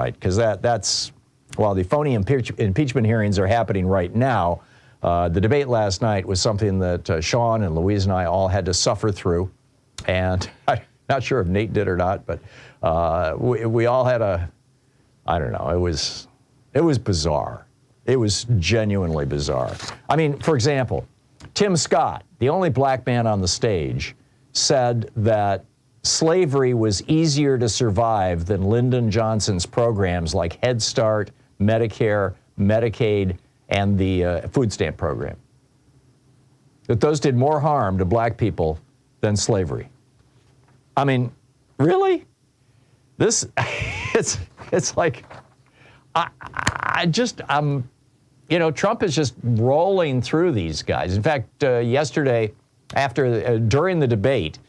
right, because that's, while the phony impeachment hearings are happening right now, the debate last night was something that Sean and Louise and I all had to suffer through. And I'm not sure if Nate did or not, but we all had I don't know, it was bizarre. It was genuinely bizarre. I mean, for example, Tim Scott, the only black man on the stage, said that slavery was easier to survive than Lyndon Johnson's programs like Head Start, Medicare, Medicaid, and the food stamp program. That those did more harm to black people than slavery. I mean, really? This, it's like, Trump is just rolling through these guys. In fact, yesterday, during the debate,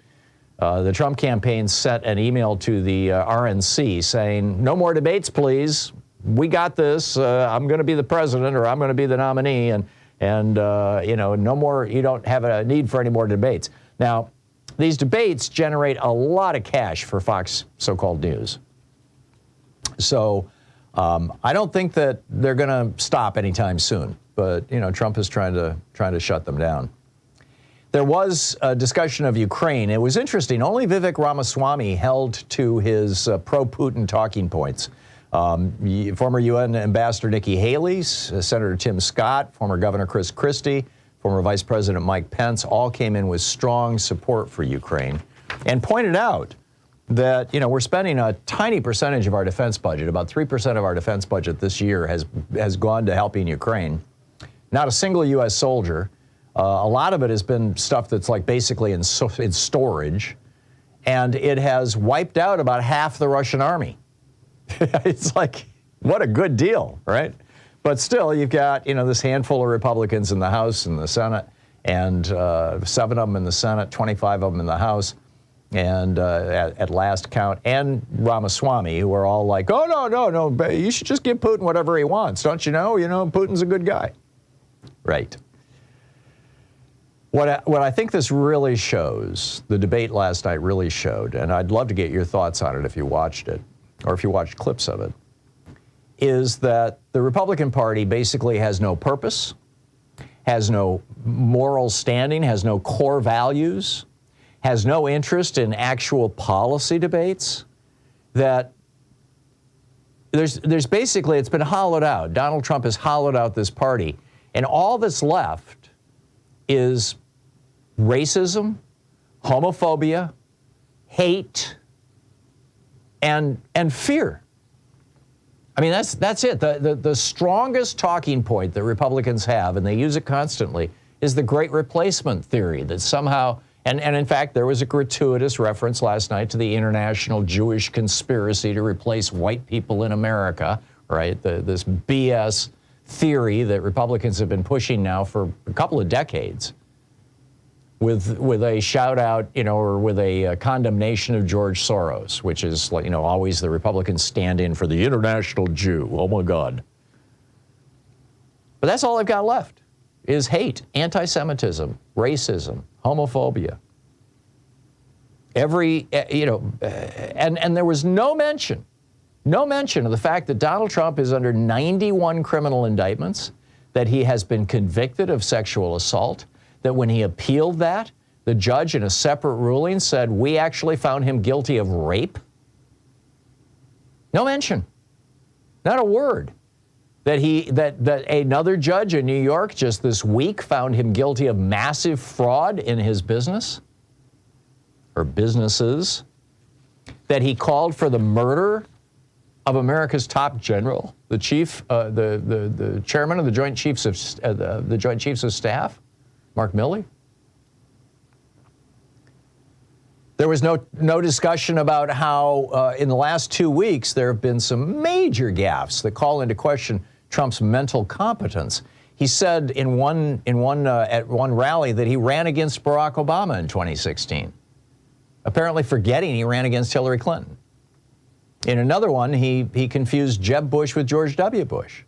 the Trump campaign sent an email to the RNC saying, no more debates, please. We got this. I'm going to be the president, or I'm going to be the nominee, and no more. You don't have a need for any more debates. Now, these debates generate a lot of cash for Fox so-called news. So I don't think that they're going to stop anytime soon. But Trump is trying to shut them down. There was a discussion of Ukraine. It was interesting. Only Vivek Ramaswamy held to his pro-Putin talking points. Former UN Ambassador Nikki Haley, Senator Tim Scott, former Governor Chris Christie, former Vice President Mike Pence, all came in with strong support for Ukraine and pointed out that, we're spending a tiny percentage of our defense budget. About 3% of our defense budget this year has gone to helping Ukraine. Not a single U.S. soldier. A lot of it has been stuff that's like basically in storage. And it has wiped out about half the Russian army. It's like, what a good deal, right? But still, you've got, this handful of Republicans in the House and the Senate, and 7 of them in the Senate, 25 of them in the House, and at last count, and Ramaswamy, who are all like, oh, no, you should just give Putin whatever he wants. Don't you know? Putin's a good guy. Right. What I think this really shows, the debate last night really showed, and I'd love to get your thoughts on it if you watched it, or if you watched clips of it, is that the Republican Party basically has no purpose, has no moral standing, has no core values, has no interest in actual policy debates, that there's basically, it's been hollowed out. Donald Trump has hollowed out this party, and all that's left is racism, homophobia, hate, and fear. I mean, that's it. The strongest talking point that Republicans have, and they use it constantly, is the great replacement theory that somehow, and in fact, there was a gratuitous reference last night to the international Jewish conspiracy to replace white people in America, right? This BS theory that Republicans have been pushing now for a couple of decades, with a shout out, or with a condemnation of George Soros, which is, always the Republican stand-in for the international Jew. Oh my God. But that's all they've got left is hate, anti-Semitism, racism, homophobia. And there was no mention of the fact that Donald Trump is under 91 criminal indictments, that he has been convicted of sexual assault, that when he appealed that, the judge in a separate ruling said, we actually found him guilty of rape. No mention, not a word. That another judge in New York just this week found him guilty of massive fraud in his business, or businesses, that he called for the murder of America's top general, the chief, the chairman of the Joint Chiefs of Staff, Mark Milley. There was no discussion about how in the last 2 weeks there have been some major gaffes that call into question Trump's mental competence. He said at one rally that he ran against Barack Obama in 2016, apparently forgetting he ran against Hillary Clinton. In another one, he confused Jeb Bush with George W. Bush.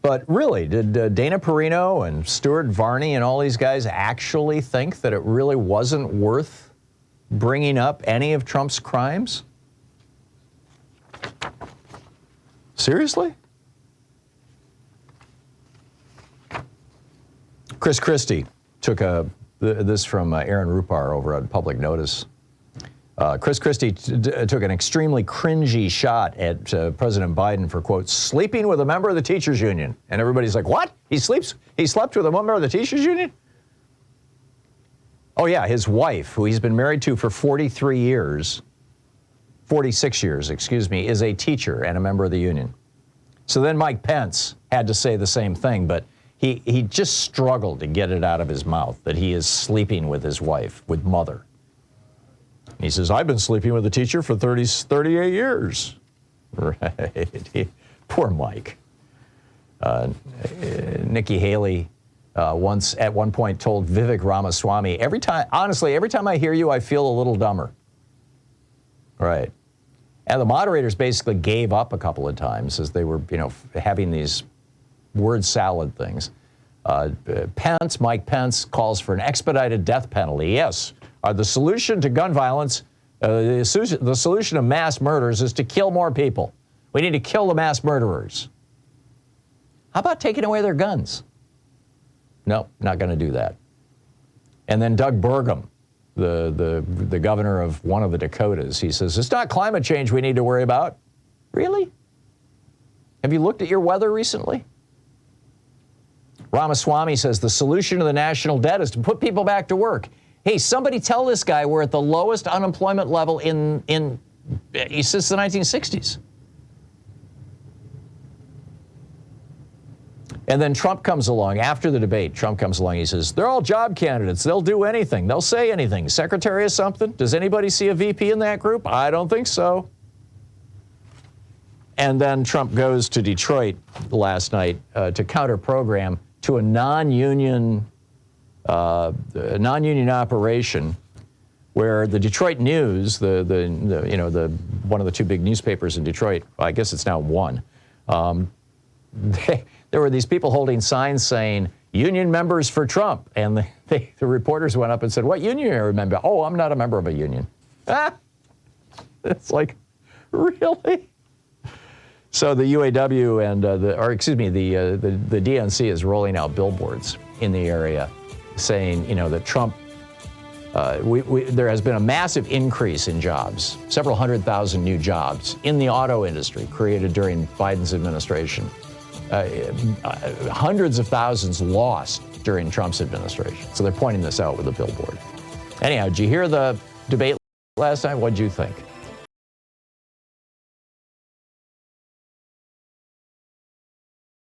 But really, did Dana Perino and Stuart Varney and all these guys actually think that it really wasn't worth bringing up any of Trump's crimes? Seriously? Chris Christie took this from Aaron Rupar over on Public Notice. Chris Christie took an extremely cringy shot at President Biden for, quote, sleeping with a member of the teachers union. And everybody's like, what? He slept with a member of the teachers union? Oh yeah, his wife, who he's been married to for 46 years, is a teacher and a member of the union. So then Mike Pence had to say the same thing, but he just struggled to get it out of his mouth that he is sleeping with his wife, with Mother. He says, I've been sleeping with a teacher for 38 years. Right. Poor Mike. Nikki Haley at one point told Vivek Ramaswamy, every time I hear you, I feel a little dumber. Right. And the moderators basically gave up a couple of times as they were, having these word salad things. Mike Pence calls for an expedited death penalty. Yes. The solution to gun violence, the solution to mass murders is to kill more people. We need to kill the mass murderers. How about taking away their guns? No, not going to do that. And then Doug Burgum, the governor of one of the Dakotas, he says, it's not climate change we need to worry about. Really? Have you looked at your weather recently? Ramaswamy says the solution to the national debt is to put people back to work. Hey, somebody tell this guy we're at the lowest unemployment level since the 1960s. And then Trump comes along, after the debate, he says, they're all job candidates. They'll do anything. They'll say anything. Secretary of something? Does anybody see a VP in that group? I don't think so. And then Trump goes to Detroit last night to counter-program to a non-union operation where the Detroit News, one of the two big newspapers in Detroit, I guess it's now one, there were these people holding signs saying, union members for Trump. And the reporters went up and said, what union are you a member? Oh, I'm not a member of a union. It's like, really? So the UAW and the DNC is rolling out billboards in the area saying, that Trump, there has been a massive increase in jobs, several 100,000 new jobs in the auto industry created during Biden's administration. Hundreds of thousands lost during Trump's administration. So they're pointing this out with a billboard. Anyhow, did you hear the debate last night? What did you think?